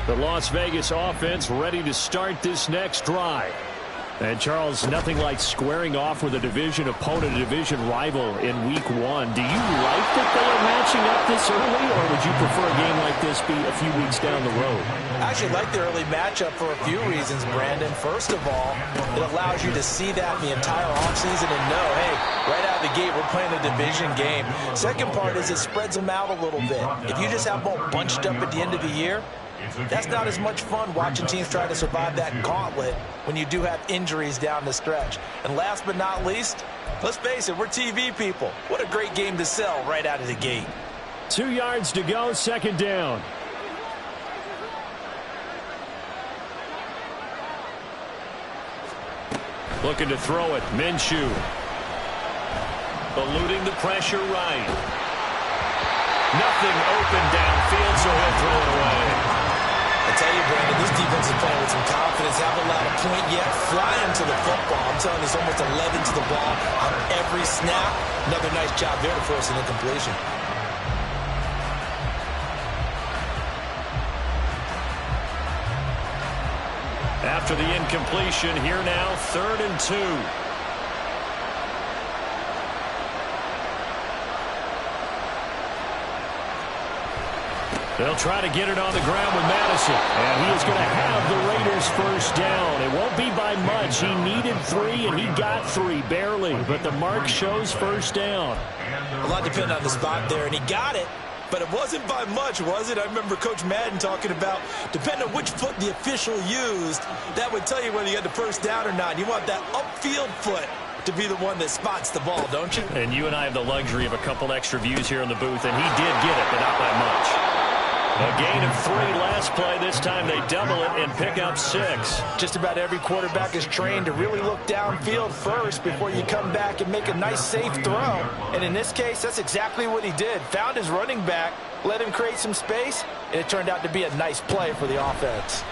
The Las Vegas offense ready to start this next drive. And, Charles, nothing like squaring off with a division opponent, a division rival in Week 1. Do you like that they are matching up this early, or would you prefer a game like this be a few weeks down the road? I actually like the early matchup for a few reasons, Brandon. First of all, it allows you to see that the entire offseason and know, hey, right out of the gate, we're playing a division game. Second part is it spreads them out a little bit. If you just have them all bunched up at the end of the year, that's not as much fun watching teams try to survive that gauntlet when you do have injuries down the stretch. And last but not least, let's face it, we're TV people. What a great game to sell right out of the gate. 2 yards to go, second down. Looking to throw it, Minshew. Eluding the pressure right. Nothing open downfield, so he'll throw it away. I tell you, Brandon, this defense is playing with some confidence. Haven't allowed a point yet. Flying to the football. I'm telling you, it's almost 11 to the ball on every snap. Another nice job there to force an incompletion. After the incompletion, here now, 3rd and 2. They'll try to get it on the ground with Madison. And he is going to have the Raiders first down. It won't be by much. He needed 3, and he got 3, barely. But the mark shows first down. A lot depended on the spot there, and he got it. But it wasn't by much, was it? I remember Coach Madden talking about, depending on which foot the official used, that would tell you whether you had the first down or not. You want that upfield foot to be the one that spots the ball, don't you? And you and I have the luxury of a couple extra views here in the booth, and he did get it, but not by much. A gain of 3 last play. This time they double it and pick up 6. Just about every quarterback is trained to really look downfield first before you come back and make a nice, safe throw. And in this case, that's exactly what he did. Found his running back, let him create some space, and it turned out to be a nice play for the offense.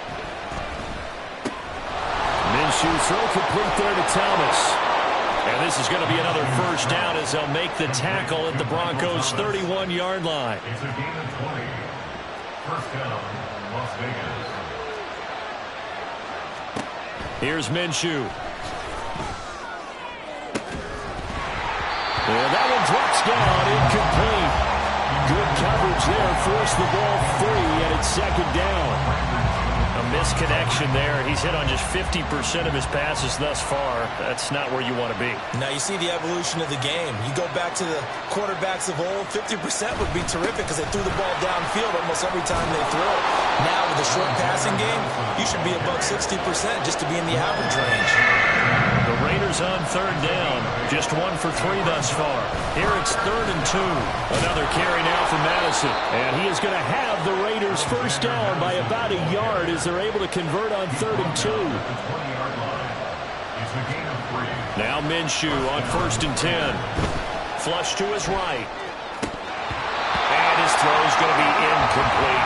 Minshew throw complete there to Thomas. And this is going to be another first down as they'll make the tackle at the Broncos' 31-yard line. It's a gain of 20. First down, Las Vegas. Here's Minshew. And that one drops down, incomplete. Good coverage there, forced the ball free, and it's second down. A misconnection there. He's hit on just 50% of his passes thus far. That's not where you want to be. Now you see the evolution of the game. You go back to the quarterbacks of old, 50% would be terrific because they threw the ball downfield almost every time they throw it. Now with the short passing game, you should be above 60% just to be in the average range. The Raiders on 3rd down. Just 1 for 3 thus far. Here it's 3rd and 2. Another carry now for Madison. And he is going to have the Raiders first down by about a yard as they're able to convert on 3rd and 2. Now Minshew on 1st and 10. Flush to his right. And his throw is going to be incomplete.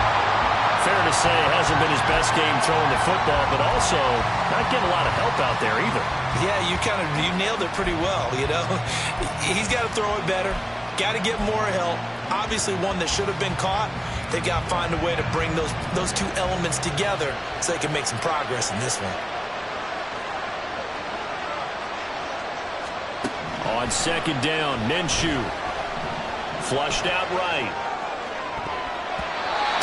Fair to say, it hasn't been his best game throwing the football, but also not getting a lot of help out there either. Yeah, you nailed it pretty well, you know. He's got to throw it better, got to get more help. Obviously one that should have been caught. They got to find a way to bring those two elements together so they can make some progress in this one. On 2nd down, Minshew. Flushed out right.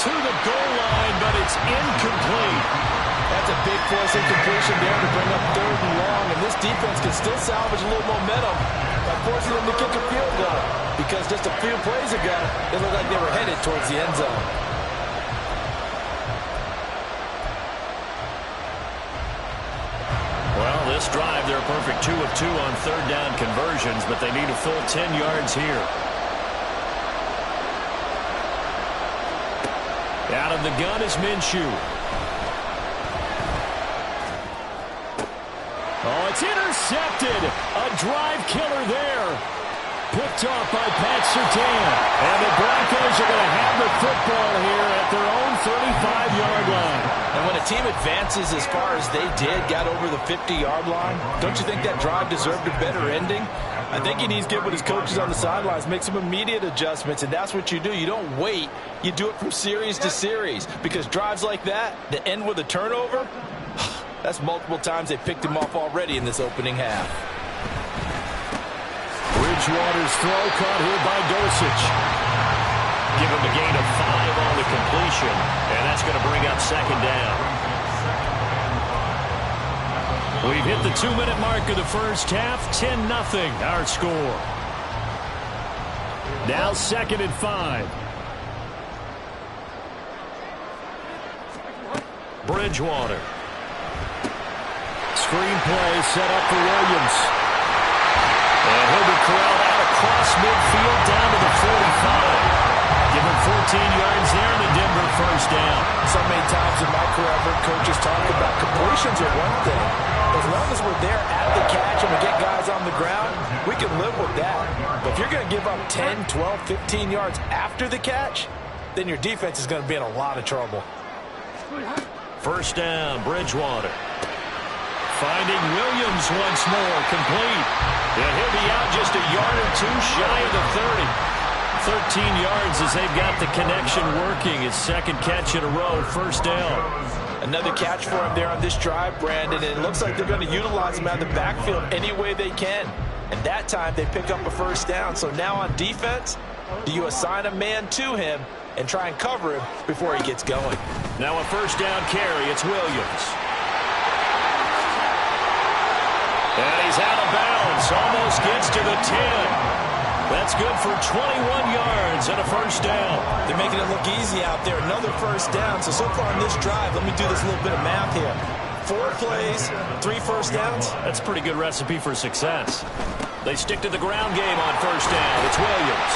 To the goal line, but it's incomplete. That's a big force incompletion there to bring up 3rd and long, and this defense can still salvage a little momentum by forcing them to kick a field goal, because just a few plays ago, it looked like they were headed towards the end zone. Well, this drive, they're a perfect 2 of 2 on 3rd down conversions, but they need a full 10 yards here. Out of the gun is Minshew. Oh, it's intercepted. A drive killer there. Picked off by Pat Surtain. And the Broncos are going to have the football here at their own 35-yard line. And when a team advances as far as they did, got over the 50-yard line, don't you think that drive deserved a better ending? I think he needs to get with his coaches on the sidelines, make some immediate adjustments, and that's what you do. You don't wait. You do it from series to series, because drives like that end with a turnover, that's multiple times they picked him off already in this opening half. Bridgewater's throw caught here by Dosich. Give him a gain of 5 on the completion, and that's going to bring up second down. We've hit the 2-minute mark of the first half, 10-0 our score. Now 2nd and 5. Bridgewater. Screenplay set up for Williams. And he'll be corralled out across midfield down to the 45. Give him 14 yards there and the Denver first down. So many times in my career, I've heard coaches talk about completions are one thing. As long as we're there at the catch and we get guys on the ground, we can live with that. But if you're going to give up 10, 12, 15 yards after the catch, then your defense is going to be in a lot of trouble. First down, Bridgewater. Finding Williams once more, complete. And he'll be out just a yard or two shy of the 30. 13 yards as they've got the connection working. His second catch in a row, first down. Another catch for him there on this drive, Brandon, and it looks like they're going to utilize him out of the backfield any way they can. And that time they pick up a first down. So now on defense, do you assign a man to him and try and cover him before he gets going? Now a first down carry, it's Williams. And he's out of bounds, almost gets to the 10. That's good for 21 yards and a first down. They're making it look easy out there. Another first down. So far in this drive, let me do this little bit of math here. 4 plays, 3 first downs. That's a pretty good recipe for success. They stick to the ground game on first down. It's Williams.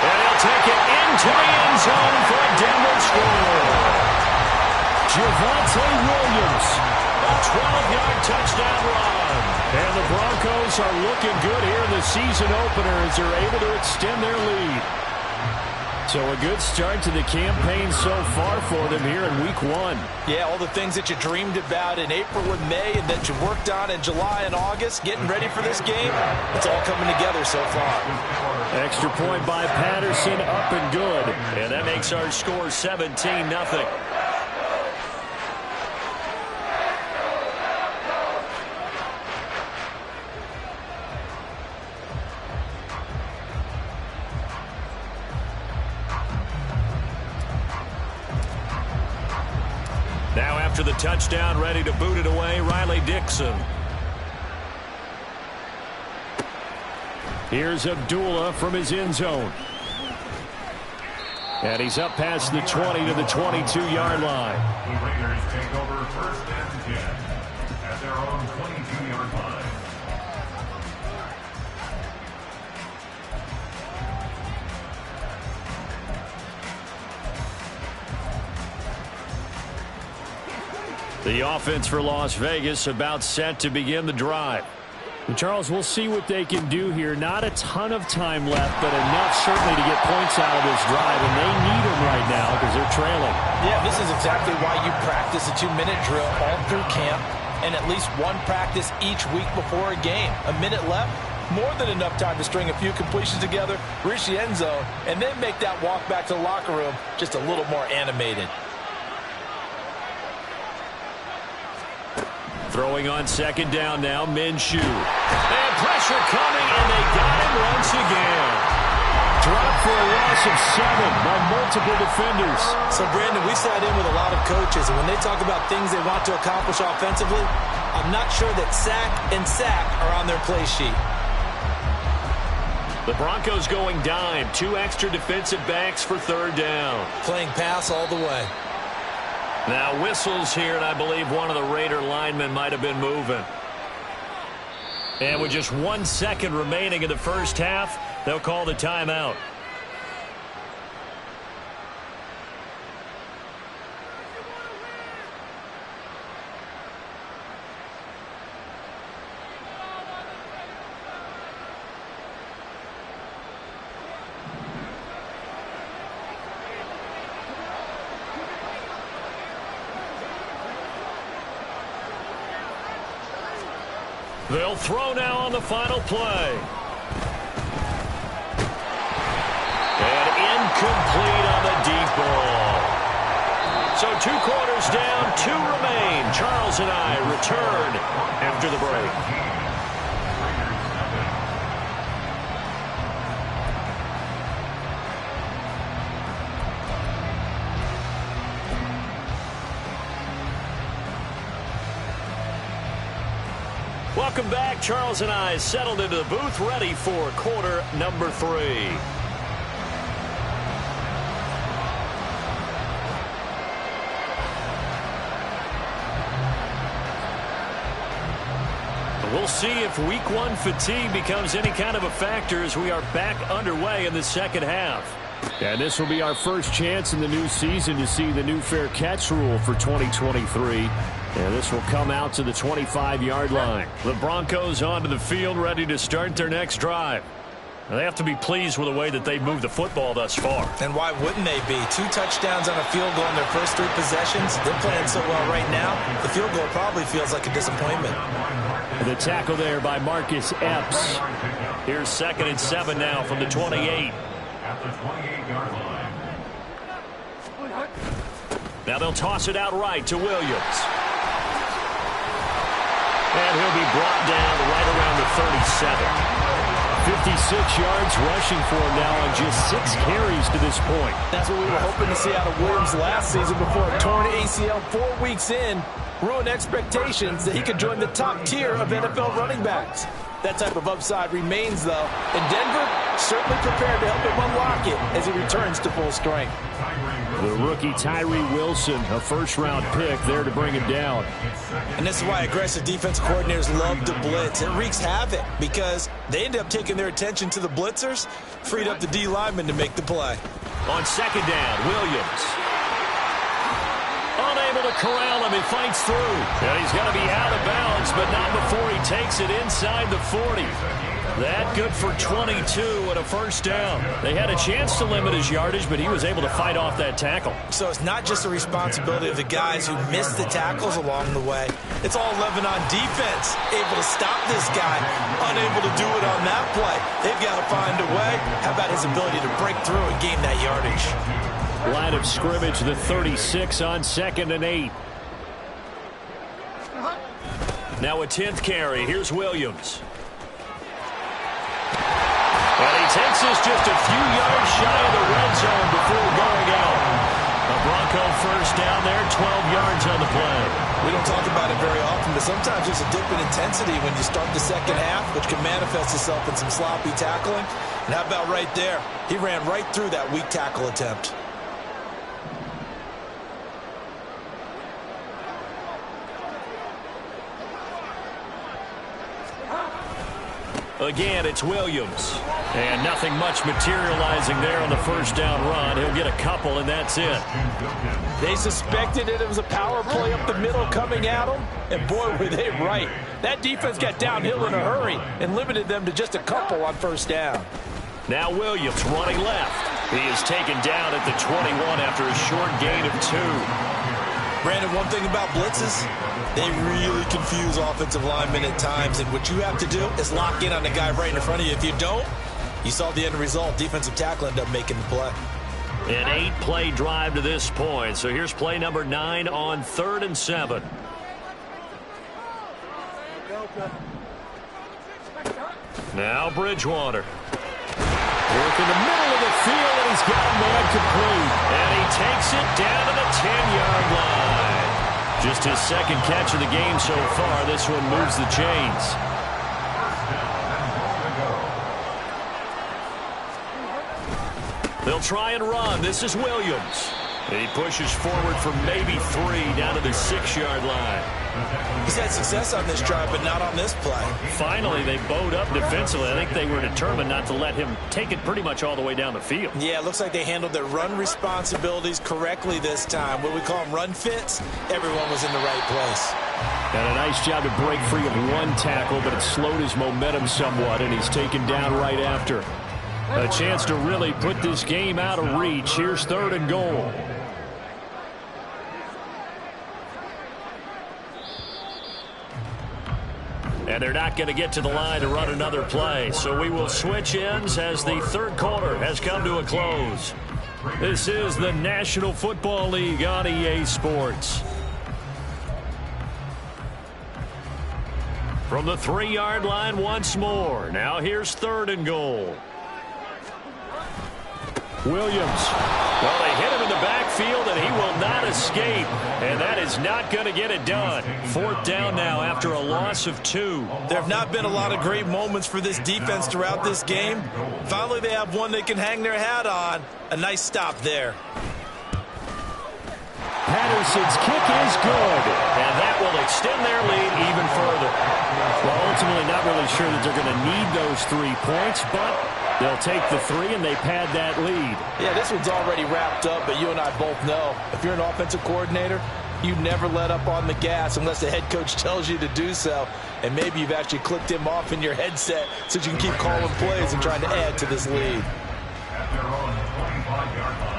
And he'll take it into the end zone for a Denver score. Javonte Williams. A 12-yard touchdown run. And the Broncos are looking good here in the season opener as they're able to extend their lead. So a good start to the campaign so far for them here in week 1. Yeah, all the things that you dreamed about in April and May and that you worked on in July and August, getting ready for this game, it's all coming together so far. Extra point by Patterson, up and good. And that makes our score 17-0. Now after the touchdown, ready to boot it away, Riley Dixon. Here's Abdullah from his end zone. And he's up past the 20 to the 22-yard line. The Raiders take over first and 10 at their own 22-yard line. The offense for Las Vegas about set to begin the drive. And Charles, we'll see what they can do here. Not a ton of time left, but enough certainly to get points out of this drive, and they need them right now because they're trailing. Yeah, this is exactly why you practice a 2-minute drill all through camp and at least one practice each week before a game. A minute left, more than enough time to string a few completions together, reach the end zone, and then make that walk back to the locker room just a little more animated. Throwing on second down now, Minshew. And pressure coming, and they got him once again. Dropped for a loss of 7 by multiple defenders. So, Brandon, we sat in with a lot of coaches, and when they talk about things they want to accomplish offensively, I'm not sure that sack and sack are on their play sheet. The Broncos going dime. 2 extra defensive backs for third down. Playing pass all the way. Now whistles here, and I believe one of the Raider linemen might have been moving. And with just 1 second remaining in the first half, they'll call the timeout. They'll throw now on the final play. And incomplete on the deep ball. So 2 quarters down, 2 remain. Charles and I return after the break. Welcome back. Charles and I settled into the booth, ready for quarter number 3. We'll see if week 1 fatigue becomes any kind of a factor as we are back underway in the second half. And this will be our first chance in the new season to see the new fair catch rule for 2023. And this will come out to the 25-yard line. The Broncos onto the field, ready to start their next drive. Now, they have to be pleased with the way that they've moved the football thus far. And why wouldn't they be? 2 touchdowns on a field goal in their first 3 possessions. They're playing so well right now, the field goal probably feels like a disappointment. The tackle there by Marcus Epps. Here's 2nd and 7 now from the 28. At the 28-yard line. Now they'll toss it out right to Williams. And he'll be brought down right around the 37. 56 yards rushing for him now on just 6 carries to this point. That's what we were hoping to see out of Williams last season before a torn ACL 4 weeks in ruined expectations that he could join the top tier of NFL running backs. That type of upside remains, though, and Denver certainly prepared to help him unlock it as he returns to full strength. The rookie Tyree Wilson, a first-round pick, there to bring him down. And this is why aggressive defense coordinators love to blitz. It wreaks havoc because they end up taking their attention to the blitzers, freed up the D lineman to make the play. On 2nd down, Williams. Unable to corral him, he fights through. And he's going to be out of bounds, but not before he takes it inside the 40. That good for 22 and a first down. They had a chance to limit his yardage, but he was able to fight off that tackle. So it's not just the responsibility of the guys who missed the tackles along the way. It's all Lebanon defense, able to stop this guy, unable to do it on that play. They've got to find a way. How about his ability to break through and gain that yardage? Line of scrimmage, the 36 on 2nd and 8. Now a 10th carry. Here's Williams. And he takes us just a few yards shy of the red zone before going out. A Bronco first down there, 12 yards on the play. We don't talk about it very often, but sometimes there's a dip in intensity when you start the second half, which can manifest itself in some sloppy tackling. And how about right there? He ran right through that weak tackle attempt. Again, it's Williams. And nothing much materializing there on the first down run. He'll get a couple, and that's it. They suspected it was a power play up the middle coming at them, and boy, were they right. That defense got downhill in a hurry and limited them to just a couple on first down. Now Williams running left. He is taken down at the 21 after a short gain of 2. Brandon, one thing about blitzes, they really confuse offensive linemen at times, and what you have to do is lock in on the guy right in front of you. If you don't, you saw the end result. Defensive tackle ended up making the play. An 8-play drive to this point. So here's play number 9 on 3rd and 7. Now Bridgewater. Work in the middle of the field, and he's got a man complete. And he takes it down to the 10-yard line. Just his 2nd catch of the game so far. This one moves the chains. They'll try and run. This is Williams. And he pushes forward for maybe 3 down to the 6-yard line. He's had success on this drive, but not on this play. Finally, they bowed up defensively. I think they were determined not to let him take it pretty much all the way down the field. Yeah, it looks like they handled their run responsibilities correctly this time. What we call them run fits, everyone was in the right place. And a nice job to break free of 1 tackle, but it slowed his momentum somewhat, and he's taken down right after. A chance to really put this game out of reach. Here's 3rd and goal. And they're not going to get to the line to run another play. So we will switch ends as the third quarter has come to a close. This is the National Football League on EA Sports. From the 3-yard line once more. Now here's 3rd and goal. Williams. Well, they hit him in the backfield, and he will not escape. And that is not going to get it done. 4th down now after a loss of 2. There have not been a lot of great moments for this defense throughout this game. Finally, they have one they can hang their hat on. A nice stop there. Patterson's kick is good, and that will extend their lead even further. Well, ultimately, not really sure that they're going to need those 3 points, but they'll take the 3, and they pad that lead. Yeah, this one's already wrapped up, but you and I both know if you're an offensive coordinator, you never let up on the gas unless the head coach tells you to do so, and maybe you've actually clicked him off in your headset so you can keep calling plays and trying to add to this lead. At their own 25-yard line.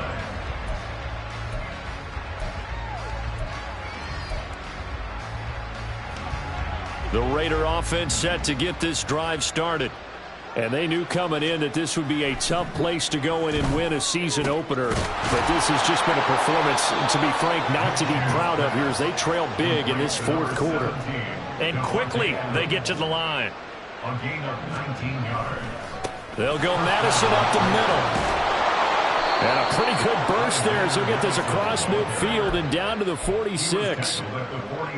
The Raider offense set to get this drive started. And they knew coming in that this would be a tough place to go in and win a season opener. But this has just been a performance, to be frank, not to be proud of here as they trail big in this 4th quarter. And quickly they get to the line. A gain of 19 yards. They'll go Madison up the middle. And a pretty good burst there as they'll get this across midfield and down to the 46.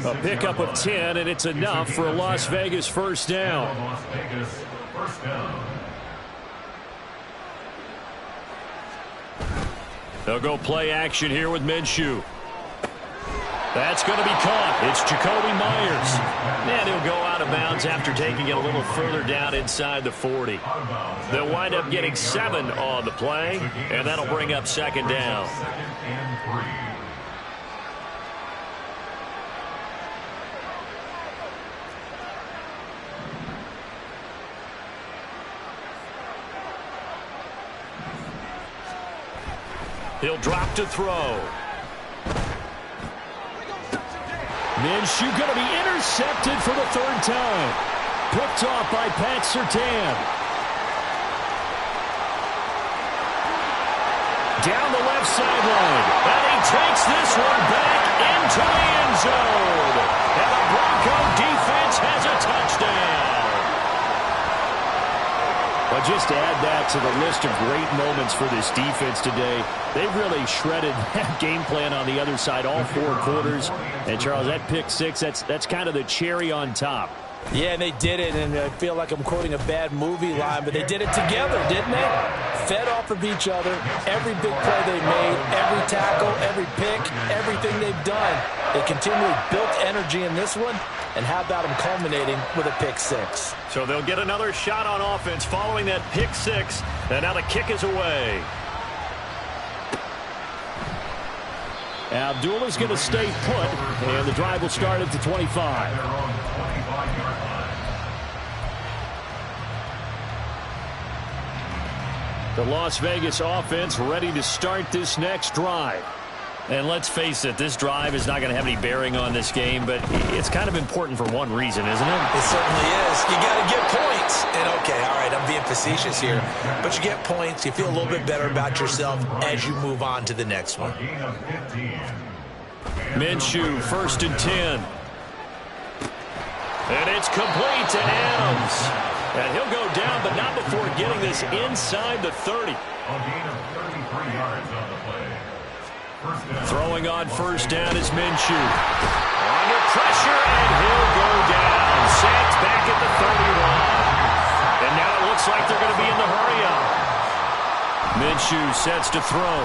A pickup of 10, and it's enough for a Las Vegas first down. Las Vegas first down. They'll go play action here with Minshew. That's going to be caught. It's Jacoby Myers. And he'll go out of bounds after taking it a little further down inside the 40. They'll wind up getting 7 on the play, and that'll bring up 2nd down. 2nd and 3. He'll drop to throw. Minshew going to be intercepted for the 3rd time. Picked off by Pat Surtain. Down the left sideline. And he takes this one back into the end zone. And the Bronco defense has a touchdown. Well, just to add that to the list of great moments for this defense today, they've really shredded that game plan on the other side all 4 quarters. And, Charles, that pick 6, that's kind of the cherry on top. Yeah, and they did it, and I feel like I'm quoting a bad movie line, but they did it together, didn't they? Fed off of each other, every big play they made, every tackle, every pick, everything they've done. They continually built energy in this one, and how about them culminating with a pick 6? So they'll get another shot on offense following that pick 6, and now the kick is away. Abdullah's going to stay put, and the drive will start at the 25. Their own 25-yard line. The Las Vegas offense ready to start this next drive. And let's face it, this drive is not going to have any bearing on this game, but it's kind of important for one reason, isn't it? It certainly is. You got to get points. And, okay, all right, I'm being facetious here. But you get points, you feel a little bit better about yourself as you move on to the next one. Gain of 15. Minshew, 1st and 10. And it's complete to Adams. And he'll go down, but not before getting this inside the 30. A gain of 33 yards on the play. Throwing on 1st down is Minshew. Under pressure, and he'll go down. Sacked back at the 31. And now it looks like they're going to be in the hurry-up. Minshew sets to throw.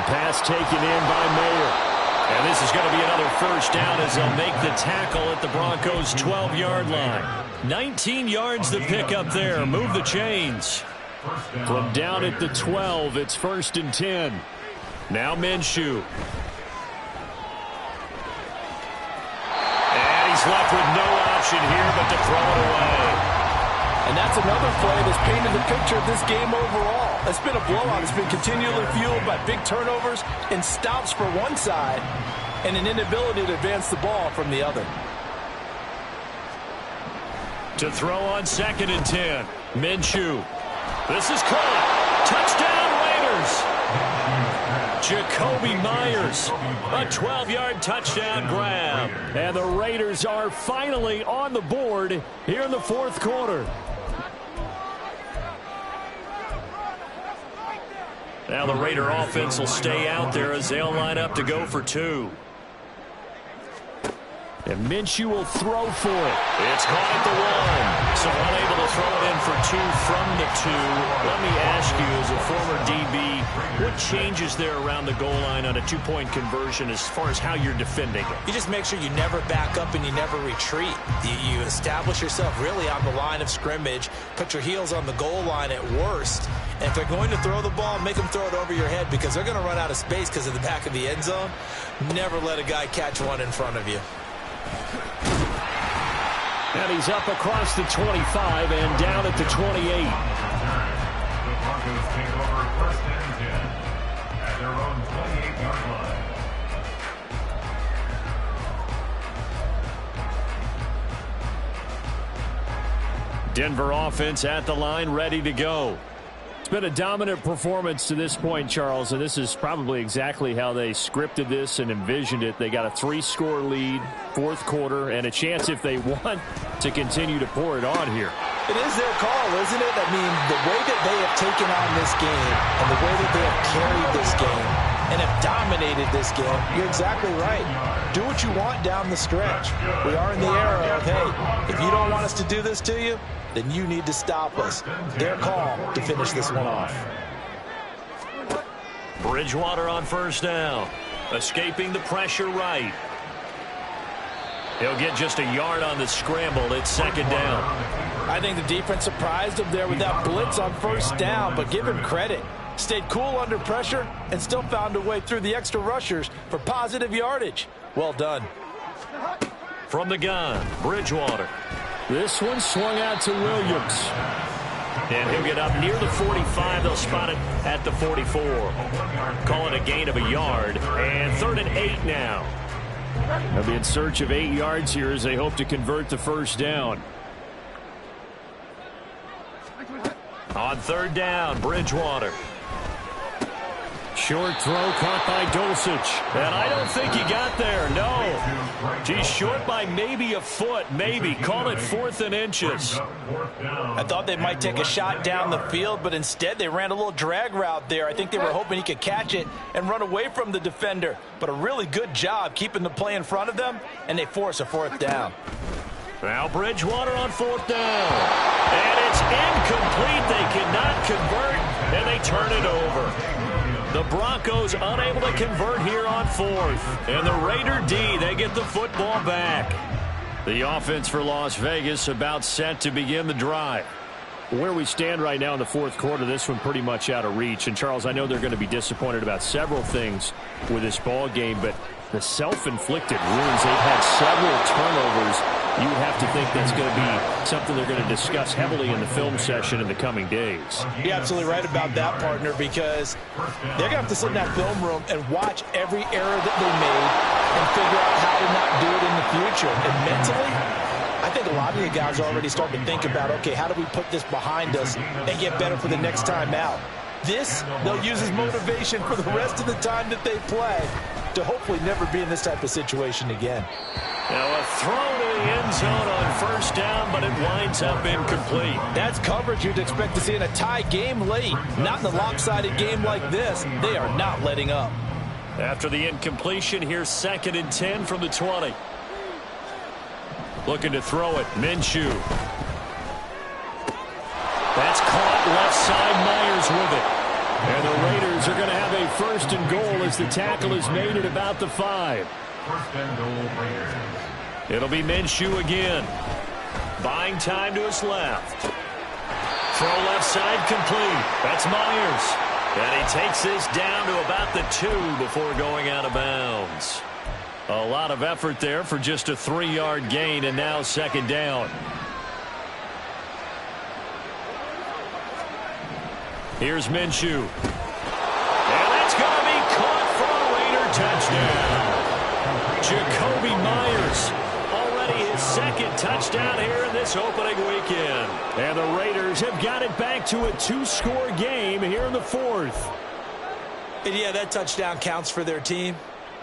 The pass taken in by Mayer. And this is going to be another 1st down as they'll make the tackle at the Broncos' 12-yard line. 19 yards the pick up there. Move the chains. From down at the 12, it's 1st and 10. Now Minshew. And he's left with no option here but to throw it away. And that's another play that's painted the picture of this game overall. It's been a blowout. It's been continually fueled by big turnovers and stops for one side and an inability to advance the ball from the other. To throw on 2nd and 10. Minshew. This is caught. Touchdown Raiders. Jacoby Myers. A 12-yard touchdown grab. And the Raiders are finally on the board here in the 4th quarter. Now the Raider offense will stay out there as they'll line up to go for 2. And Minshew will throw for it. It's caught at the 1. So unable to throw it in for 2 from the 2. Let me ask you, as a former DB, what changes there around the goal line on a 2-point conversion as far as how you're defending it? You just make sure you never back up and you never retreat. You establish yourself really on the line of scrimmage, put your heels on the goal line at worst. And if they're going to throw the ball, make them throw it over your head because they're going to run out of space because of the back of the end zone. Never let a guy catch one in front of you. And he's up across the 25 and down at the 28. The Broncos take over 1st and 10 at their own 28-yard line. Denver offense at the line, ready to go. It's been a dominant performance to this point, Charles, and this is probably exactly how they scripted this and envisioned it. They got a 3-score lead, 4th quarter, and a chance, if they want, to continue to pour it on here. It is their call, isn't it? I mean, the way that they have taken on this game and the way that they have carried this game and have dominated this game, you're exactly right. Do what you want down the stretch. We are in the era of, hey, if you don't want us to do this to you, then you need to stop us. Their call to finish this one off. Bridgewater on 1st down. Escaping the pressure right. He'll get just a yard on the scramble. It's 2nd down. I think the defense surprised him there with that blitz on 1st down, but give him credit. Stayed cool under pressure and still found a way through the extra rushers for positive yardage. Well done. From the gun, Bridgewater. This one swung out to Williams. And he'll get up near the 45. They'll spot it at the 44. Call it a gain of a yard. And 3rd and 8 now. They'll be in search of 8 yards here as they hope to convert the 1st down. On 3rd down, Bridgewater. Short throw caught by Dulcich. And I don't think he got there, no. He's short by maybe a foot, maybe. Call it 4th and inches. I thought they might take a shot down the field, but instead they ran a little drag route there. I think they were hoping he could catch it and run away from the defender. But a really good job keeping the play in front of them, and they force a 4th down. Now Bridgewater on 4th down. And it's incomplete. They cannot convert, and they turn it over. The Broncos unable to convert here on 4th. And the Raider D, they get the football back. The offense for Las Vegas about set to begin the drive. Where we stand right now in the 4th quarter, this one pretty much out of reach. And, Charles, I know they're going to be disappointed about several things with this ball game, but the self-inflicted wounds, they've had several turnovers. You would have to think that's going to be something they're going to discuss heavily in the film session in the coming days. You're absolutely right about that, partner, because they're going to have to sit in that film room and watch every error that they made and figure out how to not do it in the future. And mentally, I think a lot of the guys are already starting to think about, okay, how do we put this behind us and get better for the next time out? This, they'll use as motivation for the rest of the time that they play to hopefully never be in this type of situation again. Now a throw to the end zone on 1st down, but it winds up incomplete. That's coverage you'd expect to see in a tie game late. Not in a lopsided game like this. They are not letting up. After the incompletion, here's 2nd and 10 from the 20. Looking to throw it, Minshew. That's caught left side, Myers with it. And the Raiders are going to have a 1st and goal as the tackle is made at about the 5. 1st and goal, Raiders. It'll be Minshew again. Buying time to his left. Throw left side complete. That's Myers. And he takes this down to about the 2 before going out of bounds. A lot of effort there for just a 3-yard gain, and now 2nd down. Here's Minshew. And that's going to be caught for a Raider touchdown. Jacoby Myers, already second touchdown here in this opening weekend. And the Raiders have got it back to a 2-score game here in the fourth. And yeah, that touchdown counts for their team,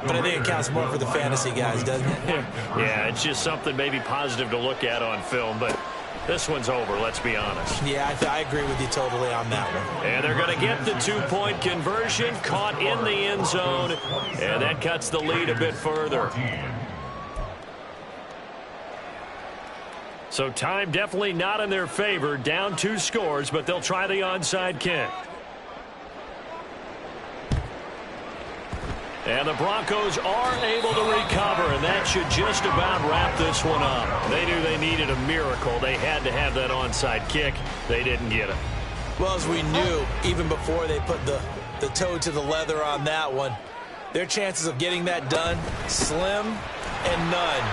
but I think it counts more for the fantasy guys, doesn't it? Yeah, it's just something maybe positive to look at on film, but this one's over, let's be honest. Yeah, I agree with you totally on that one. And they're going to get the 2-point conversion, caught in the end zone, and that cuts the lead a bit further. So time definitely not in their favor, down 2 scores, but they'll try the onside kick. And the Broncos are able to recover, and that should just about wrap this one up. They knew they needed a miracle. They had to have that onside kick. They didn't get it. Well, as we knew, even before they put the toe to the leather on that one, their chances of getting that done, slim and none.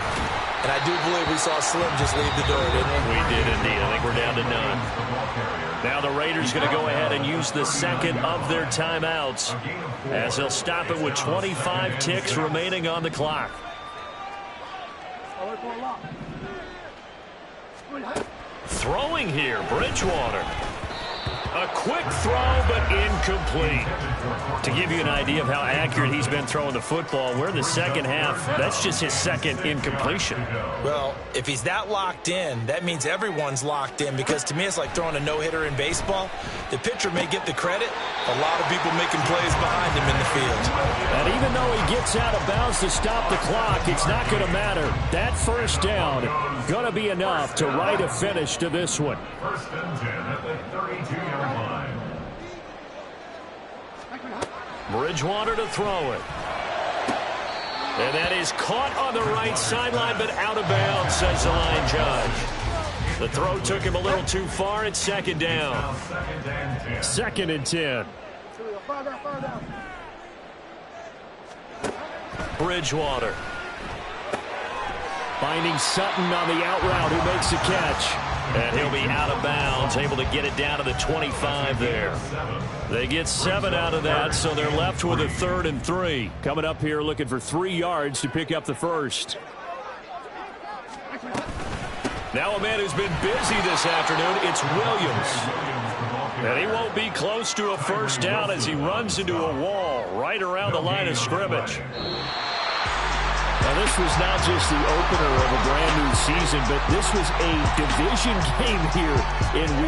And I do believe we saw Slim just leave the door, didn't we? We did indeed. I think we're down to none. Now the Raiders going to go ahead and use the second of their timeouts as they'll stop it with 25 ticks remaining on the clock. Throwing here, Bridgewater. A quick throw, but incomplete. To give you an idea of how accurate he's been throwing the football, we're in the second half. That's just his second incompletion. Well, if he's that locked in, that means everyone's locked in, because to me it's like throwing a no-hitter in baseball. The pitcher may get the credit, a lot of people making plays behind him in the field. And even though he gets out of bounds to stop the clock, it's not going to matter. That first down going to be enough to write a finish to this one. First and 10 at the 32-yard line. Bridgewater to throw it. And that is caught on the right sideline, but out of bounds, says the line judge. The throw took him a little too far. It's second down. Second and 10. Bridgewater. Finding Sutton on the out route, who makes the catch. And he'll be out of bounds, able to get it down to the 25 there. They get 7 out of that, so they're left with a 3rd and 3. Coming up here looking for 3 yards to pick up the first. Now a man who's been busy this afternoon, it's Williams. And he won't be close to a first down as he runs into a wall right around the line of scrimmage. Now, this was not just the opener of a brand new season, but this was a division game here in